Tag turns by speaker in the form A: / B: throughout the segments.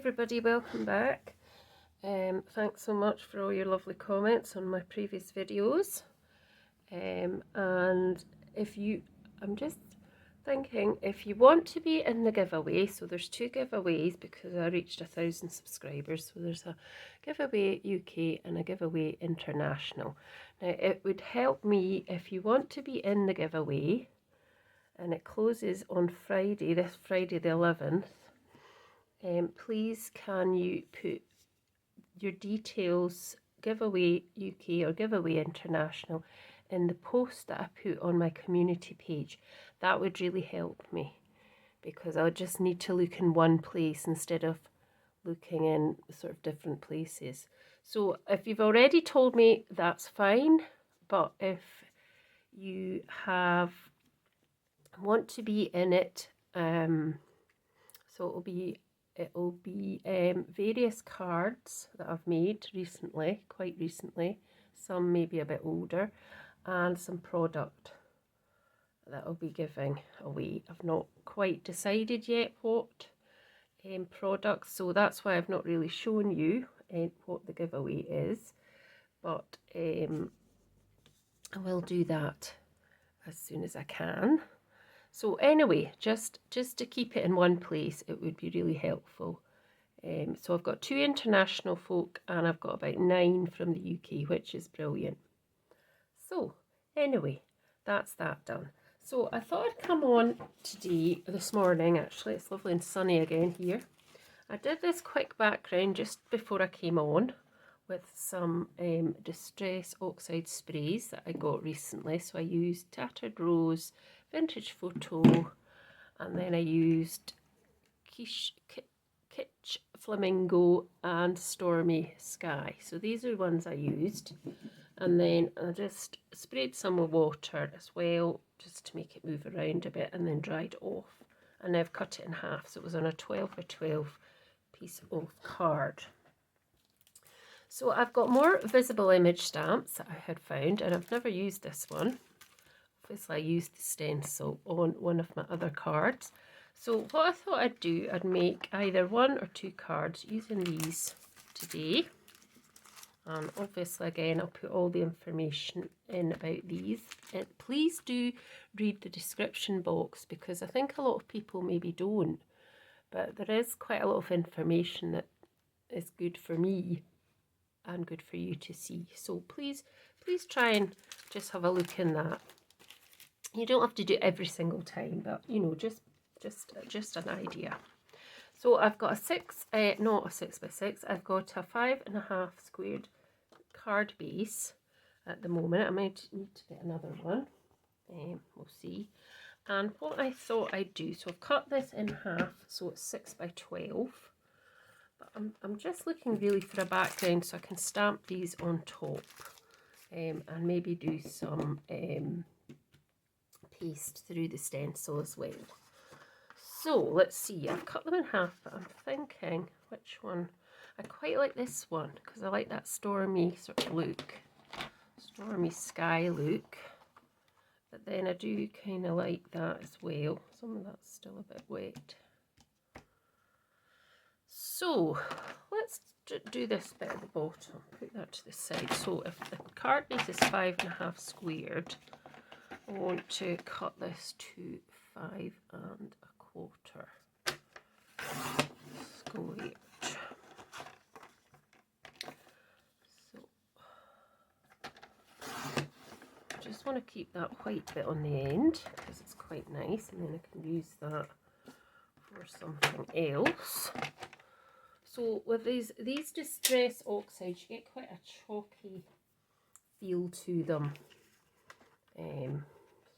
A: Everybody, welcome back. Thanks so much for all your lovely comments on my previous videos. And I'm just thinking, if you want to be in the giveaway, so there's two giveaways because I reached 1,000 subscribers. So there's a giveaway UK and a giveaway international. Now it would help me if you want to be in the giveaway, and it closes on Friday, this Friday the 11th. Please can you put your details, giveaway UK or giveaway international, in the post that I put on my community page. That would really help me, because I would just need to look in one place instead of looking in sort of different places. So if you've already told me, that's fine, but if you want to be in it, so it'll be various cards that I've made recently, quite recently, some maybe a bit older, and some product that I'll be giving away. I've not quite decided yet what products, so that's why I've not really shown you what the giveaway is, but I will do that as soon as I can. So anyway, just to keep it in one place, it would be really helpful. So I've got 2 international folk and I've got about 9 from the UK, which is brilliant. So anyway, that's that done. So I thought I'd come on this morning, actually. It's lovely and sunny again here. I did this quick background just before I came on with some Distress Oxide sprays that I got recently. So I used Tattered Rose, Vintage Photo, and then I used Kitsch Flamingo and Stormy Sky. So these are ones I used. And then I just sprayed some with water as well, just to make it move around a bit, and then dried off. And I've cut it in half, so it was on a 12 by 12 piece of card. So I've got more visible image stamps that I had found, and I've never used this one. Obviously I used the stencil on one of my other cards. So what I thought I'd do, I'd make either 1 or 2 cards using these today. And obviously again I'll put all the information in about these. And please do read the description box, because I think a lot of people maybe don't. But there is quite a lot of information that is good for me and good for you to see. So please try and just have a look in that. You don't have to do it every single time, but you know, just an idea. So I've got not a 6 by 6. I've got a 5.5 squared card base at the moment. I might need to get another one. We'll see. And what I thought I'd do, so I've cut this in half, so it's 6 by 12. But I'm just looking really for a background so I can stamp these on top, and maybe do some paste through the stencil as well. So let's see, I've cut them in half, but I'm thinking which one. I quite like this one because I like that stormy sort of look, stormy sky look. But then I do kind of like that as well. Some of that's still a bit wet. So let's do this bit at the bottom, put that to the side. So if the card base is 5.5 squared, I want to cut this to 5.25 squared. So I just want to keep that white bit on the end because it's quite nice, and then I can use that for something else. So with these Distress Oxides, you get quite a chalky feel to them.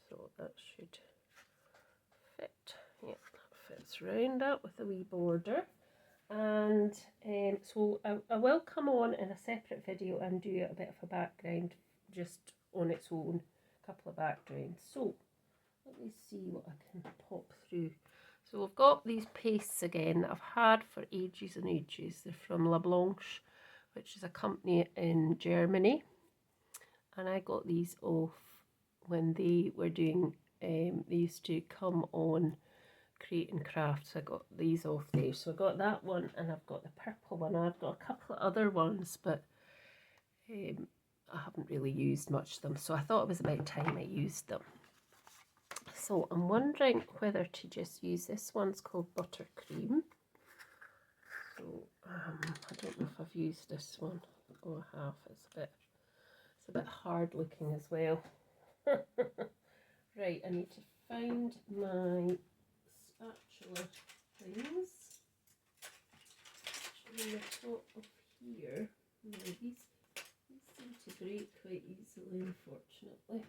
A: So that should fit. Yeah, that fits round that with a wee border. And so I will come on in a separate video and do a bit of a background just on its own, a couple of backgrounds. So let me see what I can pop through. So I've got these pastes again that I've had for ages and ages. They're from La Blanche, which is a company in Germany. And I got these off when they were doing, they used to come on creating crafts. I got these off there. So I got that one, and I've got the purple one. I've got a couple of other ones, but I haven't really used much of them. So I thought it was about time I used them. So I'm wondering whether to just use this one's called Buttercream. So I don't know if I've used this one. Oh, I have. It's a bit hard looking as well. Right, I need to find my spatula things. Actually, on the top of here. No, these seem to break quite easily, unfortunately.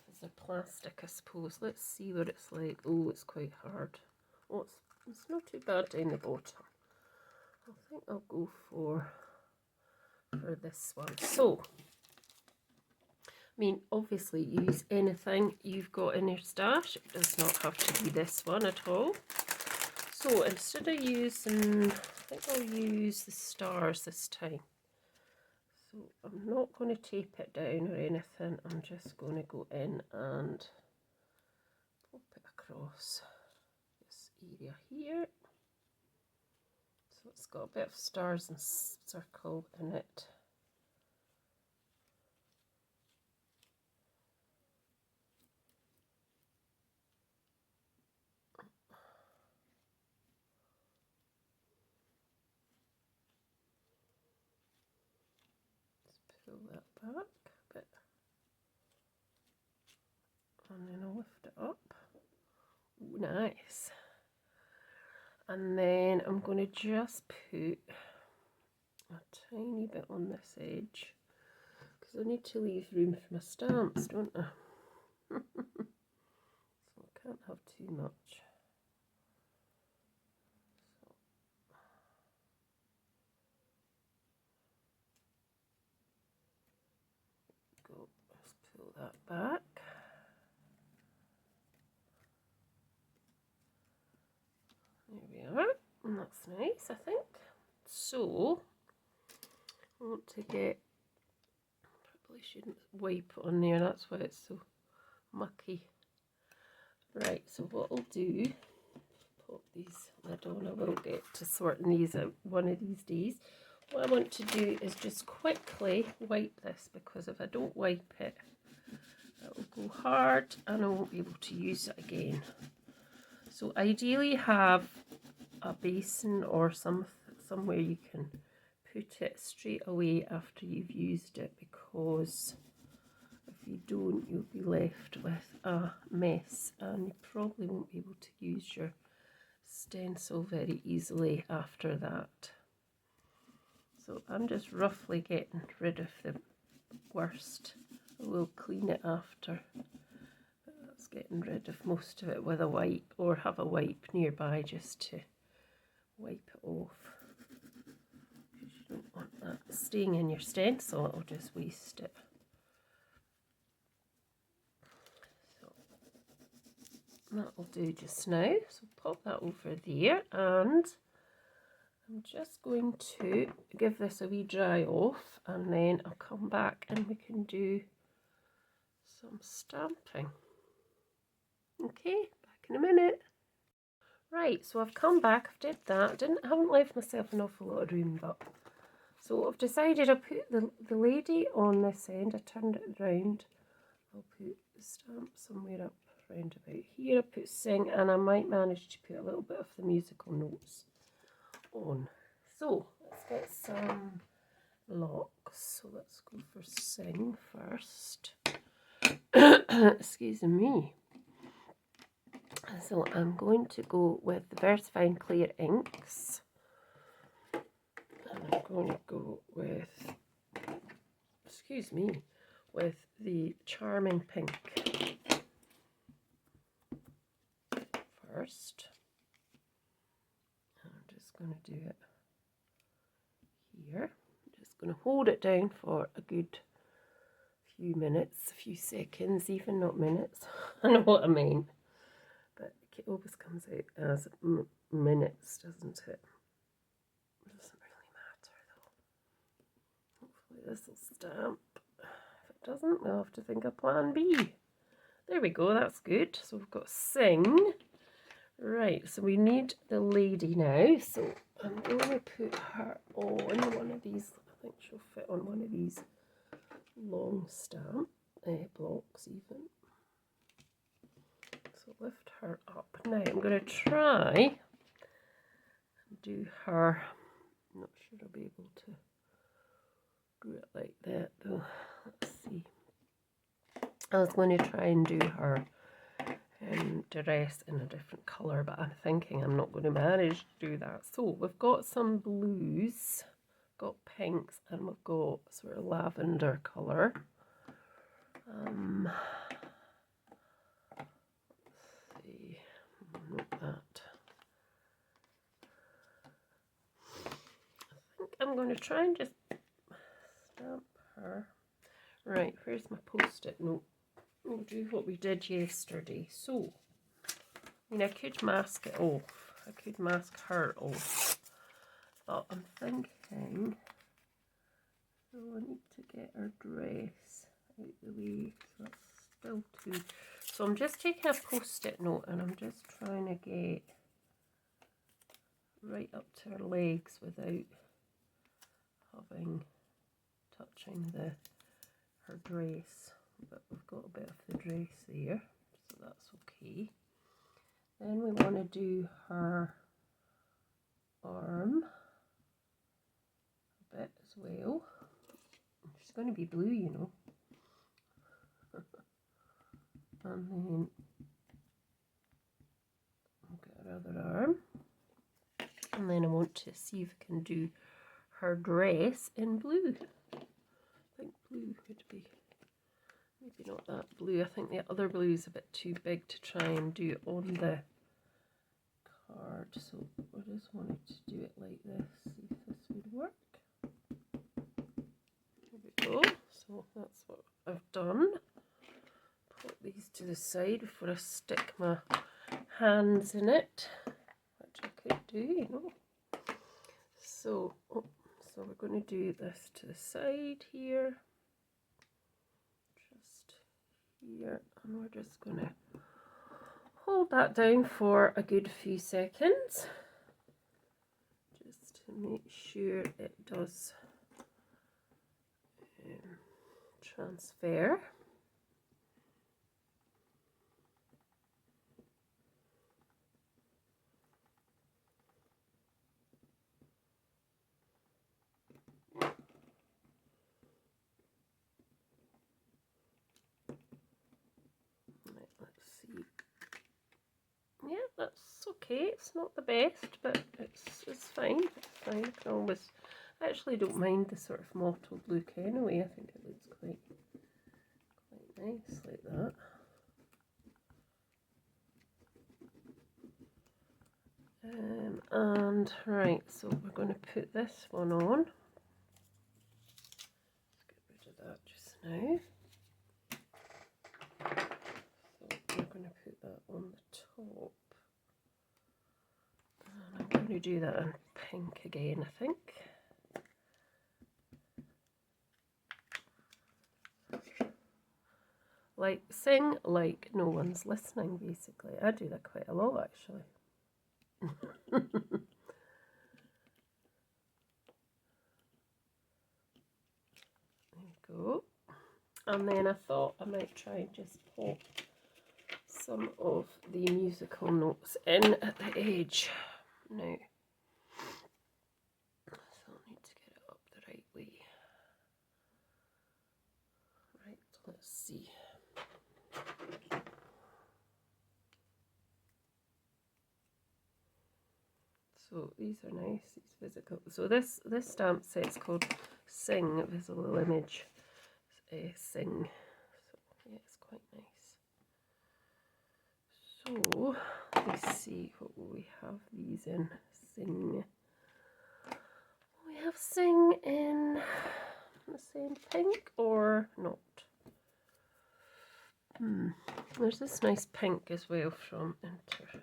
A: It's a plastic, I suppose. Let's see what it's like. Oh, it's quite hard. Oh, it's not too bad down the bottom. I think I'll go for this one. So, I mean, obviously use anything you've got in your stash. It does not have to be this one at all. So instead of using, I think I'll use the stars this time. So I'm not going to tape it down or anything. I'm just going to go in and pop it across this area here. So it's got a bit of stars and circle in it. Pull that back a bit, and then I'll lift it up. Ooh, nice. And then I'm going to just put a tiny bit on this edge, because I need to leave room for my stamps, don't I? So I can't have too much. Let's pull that back. There we are, and that's nice, I think. So, I want to get, probably shouldn't wipe it on there, that's why it's so mucky. Right, so what I'll do, pop these lid on, I will get to sorting these out one of these days. What I want to do is just quickly wipe this, because if I don't wipe it, it will go hard and I won't be able to use it again. So ideally have a basin or somewhere you can put it straight away after you've used it, because if you don't, you'll be left with a mess and you probably won't be able to use your stencil very easily after that. So I'm just roughly getting rid of the worst. I will clean it after. But that's getting rid of most of it with a wipe, or have a wipe nearby just to wipe it off. Because you don't want that staying in your stencil, it'll just waste it. So that'll do just now. So pop that over there, and I'm just going to give this a wee dry off, and then I'll come back and we can do some stamping. Okay, back in a minute. Right, so I've come back, I've did that. I haven't left myself an awful lot of room, but so I've decided I'll put the lady on this end. I turned it round. I'll put the stamp somewhere up round about here. I'll put sing, and I might manage to put a little bit of the musical notes on. So let's get some locks. So let's go for sing first. Excuse me. So I'm going to go with the VersaFine Clear Inks. And I'm going to go with, excuse me, with the Charming Pink first. I'm just going to do it here. I'm just going to hold it down for a good few minutes, a few seconds, even not minutes. I know what I mean. But it always comes out as minutes, doesn't it? It doesn't really matter though. Hopefully this will stamp. If it doesn't, we'll have to think of plan B. There we go, that's good. So we've got sing. Right, so we need the lady now. So I'm going to put her on one of these. I think she'll fit on one of these long stamp blocks even. So lift her up. Now I'm going to try and do her. I'm not sure I'll be able to do it like that though. Let's see. I was going to try and do her dress in a different colour, but I'm thinking I'm not going to manage to do that. So we've got some blues, got pinks, and we've got sort of lavender colour. Let's see, not that. I think I'm going to try and just stamp her. Right, where's my post-it note? We'll do what we did yesterday. So, I mean, I could mask it off. I could mask her off. But I'm thinking, so I need to get her dress out the way. So that's still two. So I'm just taking a post-it note and I'm just trying to get right up to her legs without touching her dress. But we've got a bit of the dress there, so that's okay. Then we want to do her arm a bit as well. She's going to be blue, you know. And then we'll get her other arm. And then I want to see if I can do her dress in blue. I think blue would be, maybe not that blue. I think the other blue is a bit too big to try and do on the card. So I just wanted to do it like this, see if this would work. There we go. So that's what I've done. Put these to the side before I stick my hands in it, which I could do, you know. So, so we're going to do this to the side here, just here, and we're just going to hold that down for a good few seconds, just to make sure it does transfer. Right, let's see. Yeah, that's okay. It's not the best, but it's fine. It's fine. I can always, I actually don't mind the sort of mottled look anyway. I think it looks quite nice like that. And right, so we're going to put this one on. Let's get rid of that just now. So we're going to put that on the top. And I'm going to do that in pink again, I think. Like, sing like no one's listening, basically. I do that quite a lot, actually. There we go. And then I thought I might try and just pop some of the musical notes in at the edge. Now, so I need to get it up the right way. Right, let's see. So these are nice, these physical. So this stamp set's called Sing, Visible Image Sing. So yeah, it's quite nice. So let's see, what will we have these in? Sing. We have Sing in the same pink or not? There's this nice pink as well from Inter.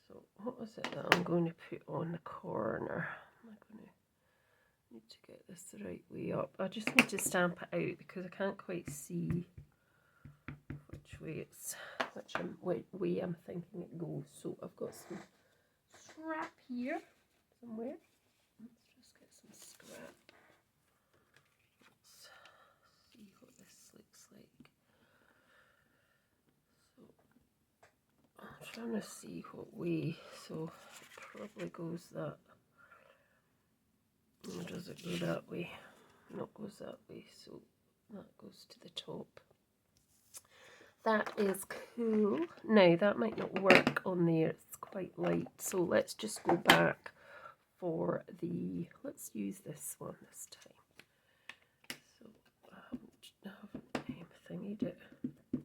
A: So what is it that I'm going to put on the corner? I'm going to need to get this the right way up. I just need to stamp it out because I can't quite see which way I'm thinking it goes. So I've got some scrap here somewhere. Let's just get some scrap. Let's see what this looks like. So I'm trying to see what way. So it probably goes that. Or does it go that way? No, it goes that way. So that goes to the top. That is cool. Now that might not work on there. It's quite light. So let's just go back for the. Let's use this one this time. So I haven't thingied it,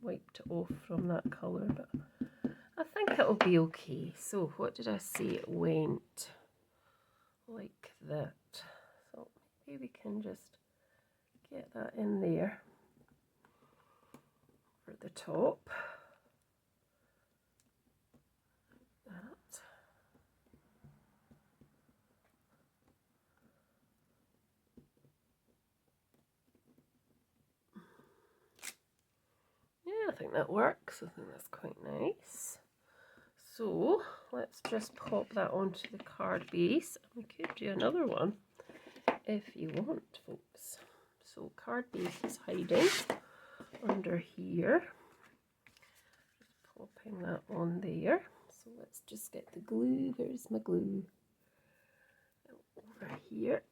A: wiped it off from that colour, but I think it'll be okay. So what did I say? It went like that. So maybe we can just get that in there for the top. Like that. Yeah, I think that works. I think that's quite nice. So let's just pop that onto the card base. We could do another one if you want, folks. So card base is hiding under here. Just popping that on there. So let's just get the glue. There's my glue over here.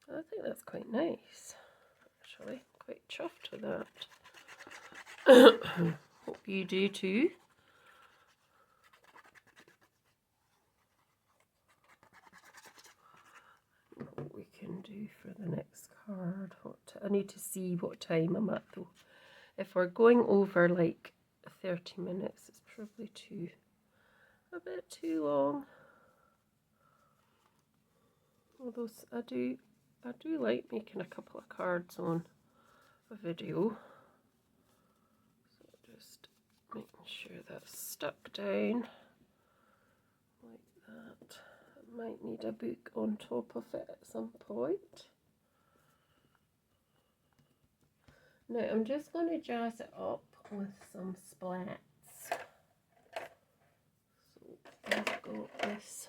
A: I think that's quite nice, actually. Quite chuffed with that. Hope you do too. What we can do for the next card. I need to see what time I'm at though. If we're going over like 30 minutes, it's probably a bit too long. Although I do like making a couple of cards on a video. So just making sure that's stuck down like that. I might need a book on top of it at some point. Now I'm just going to jazz it up with some splats. So I've got this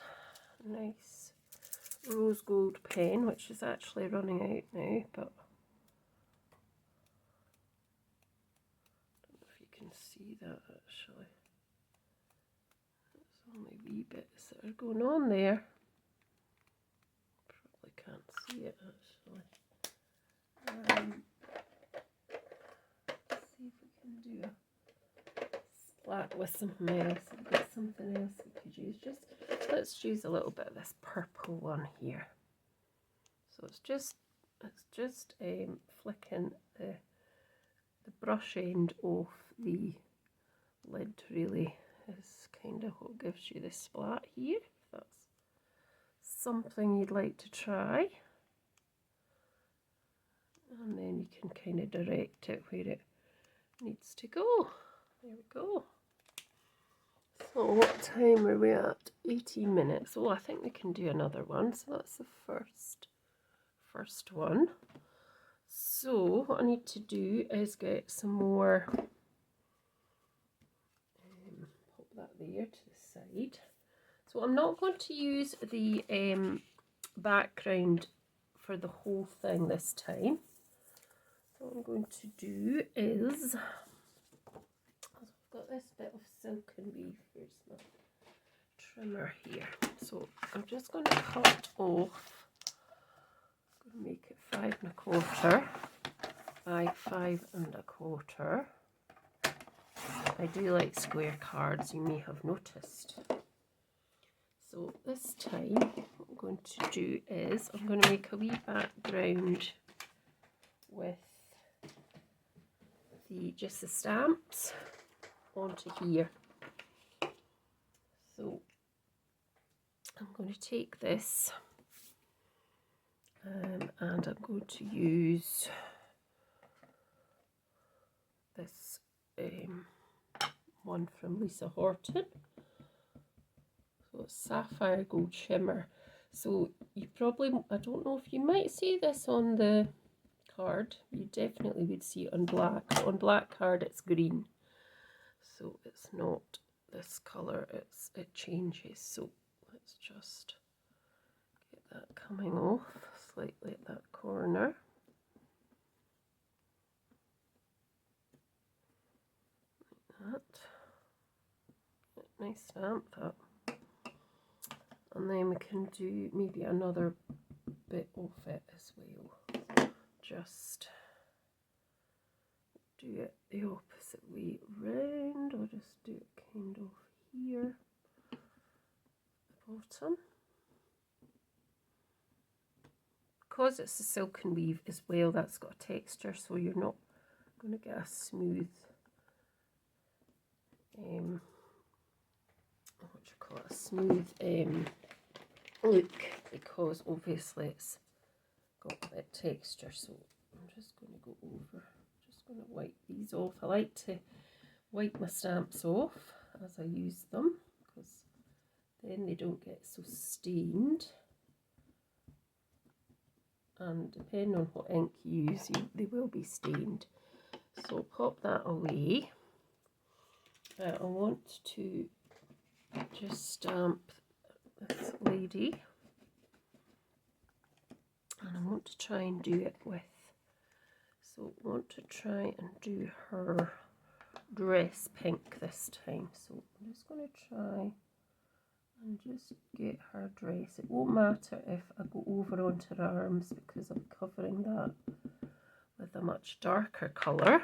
A: nice rose gold pen, which is actually running out now, but I don't know if you can see that actually. There's only wee bits that are going on there. Probably can't see it actually. See if we can do a splat with something else. I've got something else we could use. Let's use a little bit of this purple one here. So it's just flicking the brush end off the lid really is kind of what gives you this splat here. If that's something you'd like to try. And then you can kind of direct it where it needs to go. There we go. So what time are we at? 18 minutes. Oh, I think we can do another one. So that's the first one. So what I need to do is get some more, pop that there to the side. So I'm not going to use the background for the whole thing this time. So what I'm going to do is, I've got this bit of silken weave. Here's my trimmer here. So I'm just going to cut off. I'm going to make it 5 1/4 by 5 1/4. I do like square cards, you may have noticed. So this time what I'm going to do is I'm going to make a wee background with just the stamps onto here. So I'm going to take this and I'm going to use this one from Lisa Horton. So it's Sapphire Gold Shimmer. So you probably, I don't know if you might see this on the card, you definitely would see it on black. On black card it's green, so it's not this colour, it changes. So let's just get that coming off slightly at that corner. Like that. Nice stamp that. And then we can do maybe another bit of it as well. Just do it the opposite way round, or just do it kind of here, the bottom. Because it's a silken weave as well, that's got a texture, so you're not going to get a smooth, what do you call it, a smooth look, because obviously it's got a bit of texture. So I'm just going to go over, just going to wipe these off. I like to wipe my stamps off as I use them, because then they don't get so stained. And depending on what ink you use, they will be stained. So pop that away. I want to just stamp this lady, and I want to try and do it with, so I want to try and do her dress pink this time. So I'm just going to try and just get her dress. It won't matter if I go over onto her arms, because I'm covering that with a much darker colour,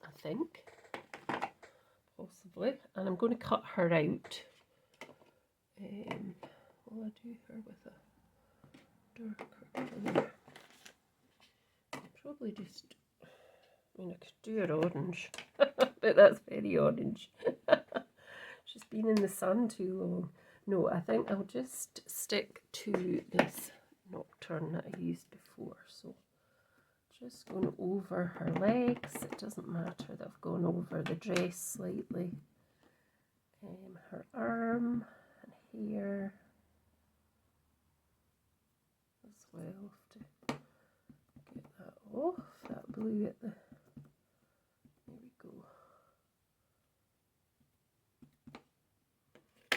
A: I think, possibly. And I'm going to cut her out. Will I do her with a darker colour? I'll probably just, I mean, I could do her orange, but that's very orange. She's been in the sun too long. No, I think I'll just stick to this nocturne that I used before. So just going over her legs. It doesn't matter that I've gone over the dress slightly. Her arm and hair as well. To get that off, that blue at the, there we go.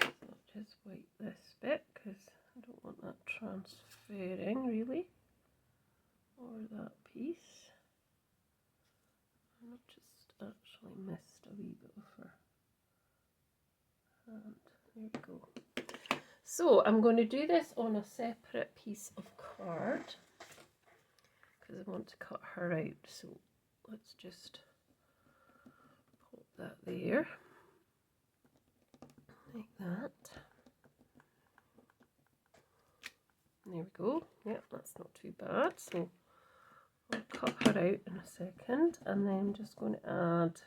A: So I'll just wipe this bit, because I don't want that transferring really, or that piece. I've just actually missed a wee bit of her hand. There we go. So I'm going to do this on a separate piece of card, because I want to cut her out. So let's just pop that there, like that. There we go. Yep, that's not too bad. So I'll cut her out in a second, and then I'm just going to add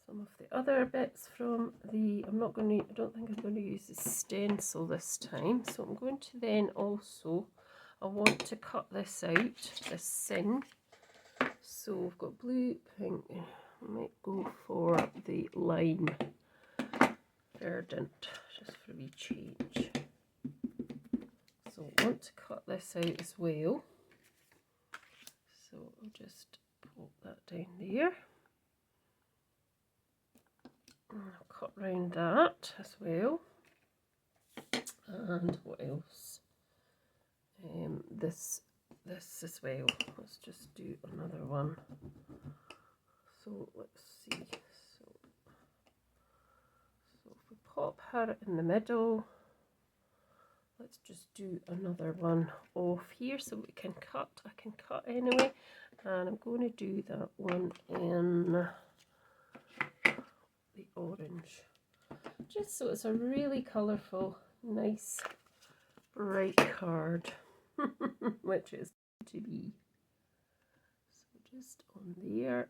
A: some of the other bits from the, I don't think I'm going to use the stencil this time. So I'm going to then also, I want to cut this out, this sing. So we've got blue, pink, I might go for the lime verdant, just for a wee change. So I want to cut this out as well. So I'll just pop that down there. And I'll cut round that as well. And what else? This as well. Let's just do another one. So let's see. So if we pop her in the middle, let's just do another one off here so we can cut. I can cut anyway, and I'm going to do that one in the orange, just so it's a really colourful, nice, bright card, which is to be. So just on there,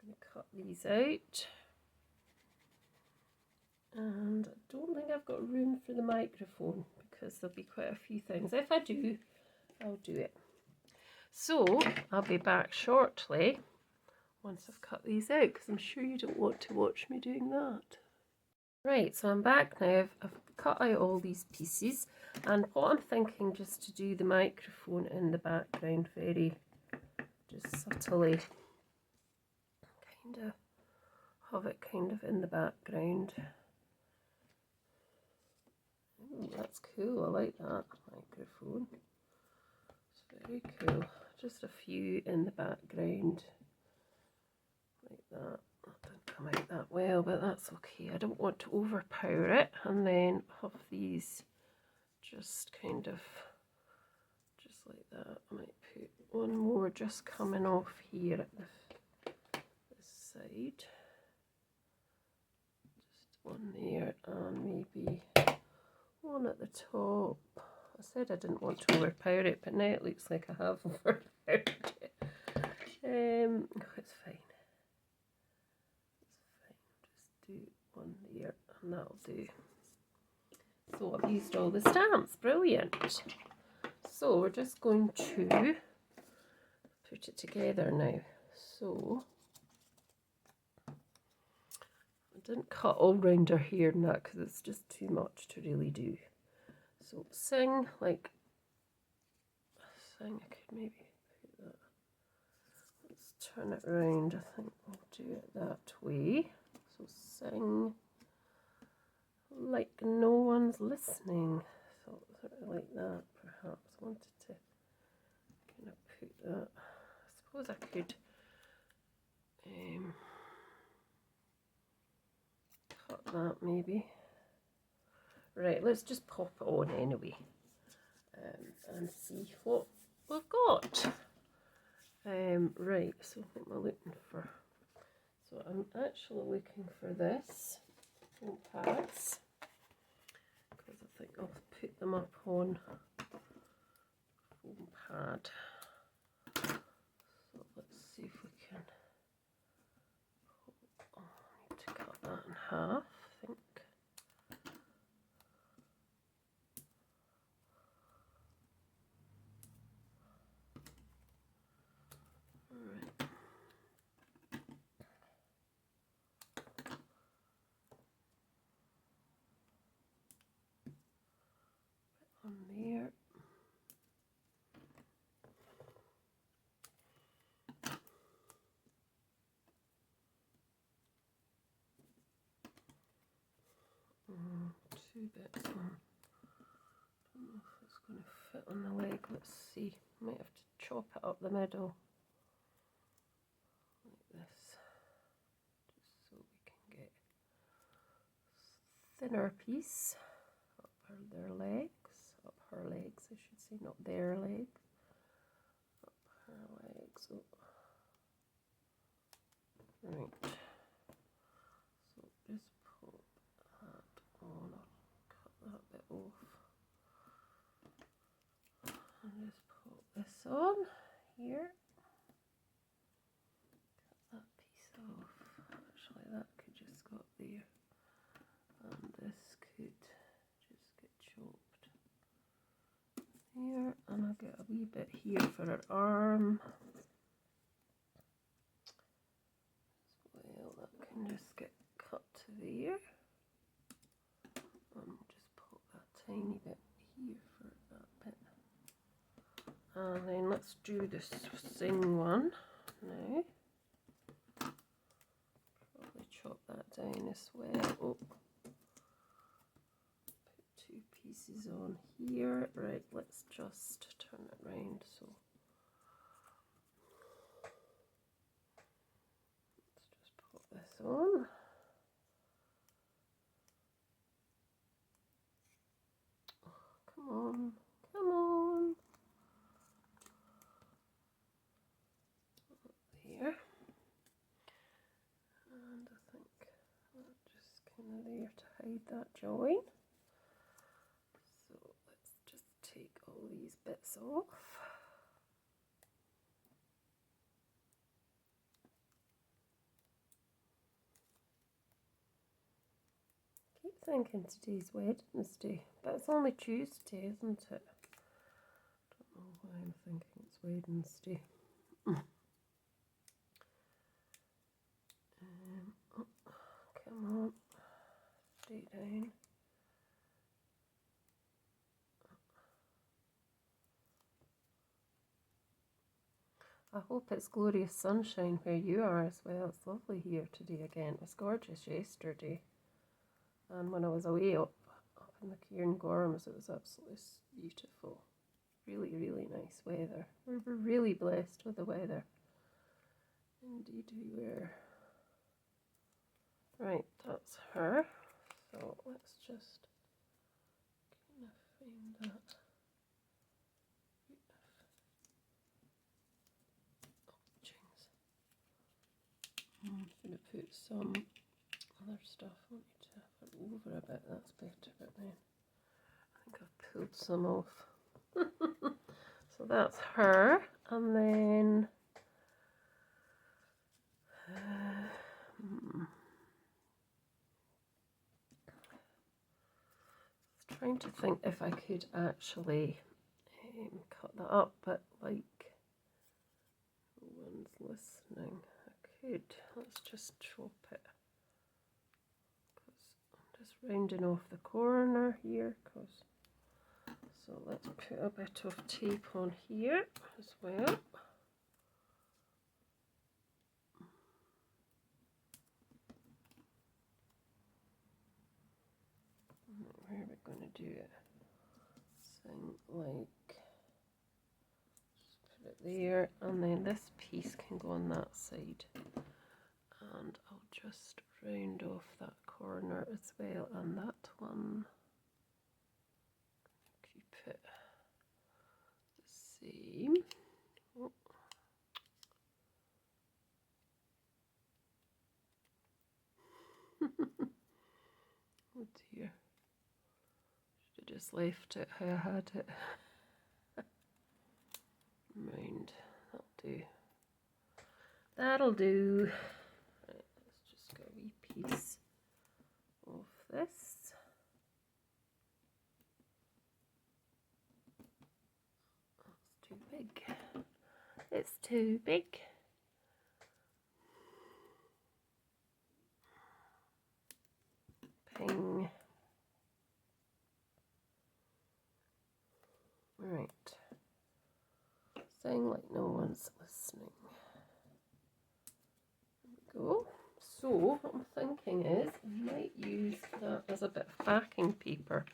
A: I'm going to cut these out. And I don't think I've got room for the microphone, because there'll be quite a few things. If I do, I'll do it. So I'll be back shortly once I've cut these out, because I'm sure you don't want to watch me doing that. Right, so I'm back now. I've cut out all these pieces, and what I'm thinking, just to do the microphone in the background very just subtly, kind of have it kind of in the background. Ooh, that's cool. I like that microphone. It's very cool. Just a few in the background like that. That didn't come out that well, but that's okay. I don't want to overpower it. And then have these just kind of just like that. I might put one more just coming off here at this side. Just one there, and maybe one at the top. I said I didn't want to overpower it, but now it looks like I have overpowered it. It's fine. Just do one there, and that'll do. So I've used all the stamps. Brilliant. So we're just going to put it together now. So I didn't cut all round her hair and that because it's just too much to really do. So sing, like, I could maybe put that. Let's turn it around. I think we'll do it that way. So sing like no one's listening. So sort of like that, perhaps. Wanted to kind of put that. I suppose I could cut that maybe. Right, let's just pop it on anyway, and see what we've got. Right, so what am I looking for? So I'm actually looking for this foam pads, because I think I'll put them up on foam pad. So let's see if we can. Oh, I need to cut that in half, I think. Right. On there. Two bits on. I don't know if it's going to fit on the leg. Let's see. Might have to chop it up the middle like this, just so we can get thinner piece up their legs, up her legs, I should say, not their legs, up her legs. Oh. Right. So just pop that on. I'll cut that bit off. And just pop this on here. Cut that piece off. Actually, that could just go up there. And this could just get chopped here. And I'll get a wee bit here for her arm. Well, that can just get cut to there. And just pop that tiny bit here for that bit. And then let's do this sing one now. Probably chop that down as well. Oh. Put two pieces on here. Right, let's just turn it round. So let's just pop this on. Come on, come on. There. And I think that just kind of there to hide that join. So let's just take all these bits off. Keep thinking today's Wednesday, but it's only Tuesday, isn't it? Don't know why I'm thinking it's Wednesday. Oh, come on, stay down. I hope it's glorious sunshine where you are as well. It's lovely here today again. It was gorgeous yesterday. And when I was away up in the Cairngorms, it was absolutely beautiful. Really, really nice weather. We were really blessed with the weather. Indeed we were. Right, that's her. So let's just kind of find that. Should have put some other stuff on it to have it over a bit. That's better, but then I think I've pulled some off. So that's her, and then trying to think if I could actually cut that up, but like no one's listening. I could. Let's just chop it. I'm just rounding off the corner here. So let's put a bit of tape on here as well. Where are we going to do it? Something like, just put it there, and then this piece can go on that side. And I'll just round off that corner as well, and that one. Keep it the same. Oh. Oh dear. Should have just left it how I had it. Mind, that'll do. That'll do. Right, let's just get a wee piece of this. That's too big. It's too big. Ping. Right. Saying like no one's listening. There we go. So what I'm thinking is I might use that as a bit of backing paper,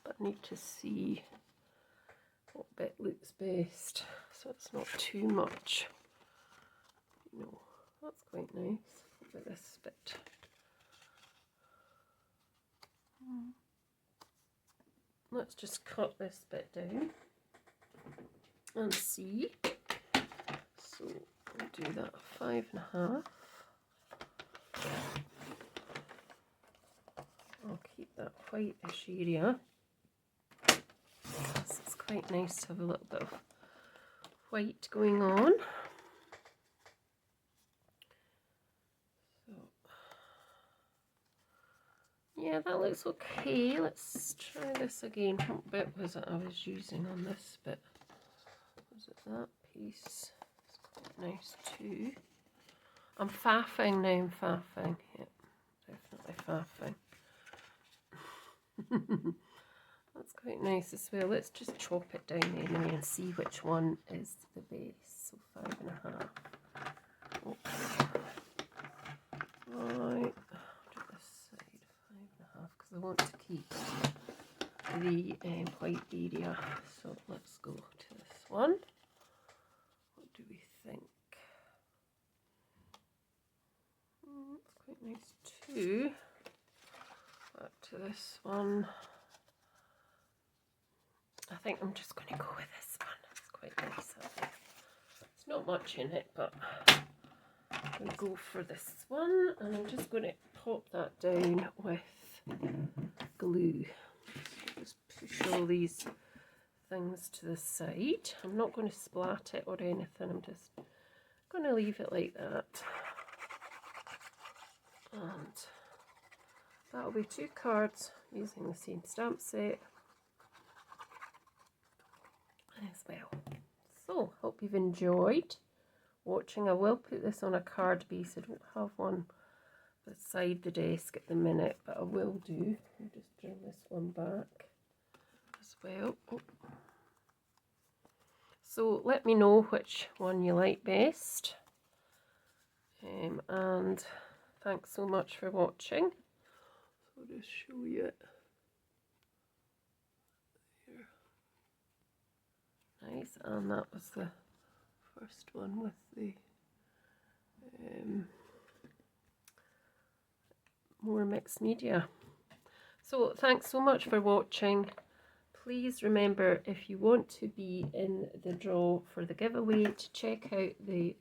A: but I need to see what bit looks best so it's not too much. No, that's quite nice. What about this bit? Let's just cut this bit down and see. So I'll do that 5.5. I'll keep that whitish area. It's quite nice to have a little bit of white going on. So yeah, that looks okay. Let's try this again. What bit was it I was using on this bit? Was it that piece? It's quite nice too. I'm faffing now, I'm faffing. Yep, definitely faffing. That's quite nice as well. Let's just chop it down anyway and see which one is the base. So 5.5. Okay. Right, I'll do this side 5.5 because I want to keep the white area. So let's go to this one. What do we think? It's quite nice too. Back to this one. I think I'm just going to go with this one. It's quite nice. It's not much in it, but I'm going to go for this one. And I'm just going to pop that down with glue. So just push all these things to the side. I'm not going to splat it or anything. I'm just going to leave it like that. And that'll be 2 cards using the same stamp set as well. So, hope you've enjoyed watching. I will put this on a card base. I don't have one beside the desk at the minute, but I will do. I'll just bring this one back as well. Oh. So let me know which one you like best. And thanks so much for watching. So I'll just show you it. Here. Nice, and that was the first one with the more mixed media. So thanks so much for watching. Please remember, if you want to be in the draw for the giveaway, to check out the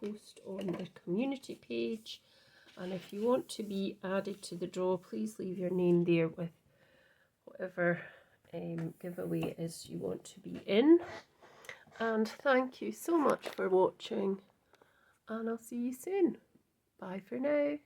A: post on the community page. And if you want to be added to the draw, please leave your name there with whatever giveaway it is you want to be in. And thank you so much for watching, and I'll see you soon. Bye for now.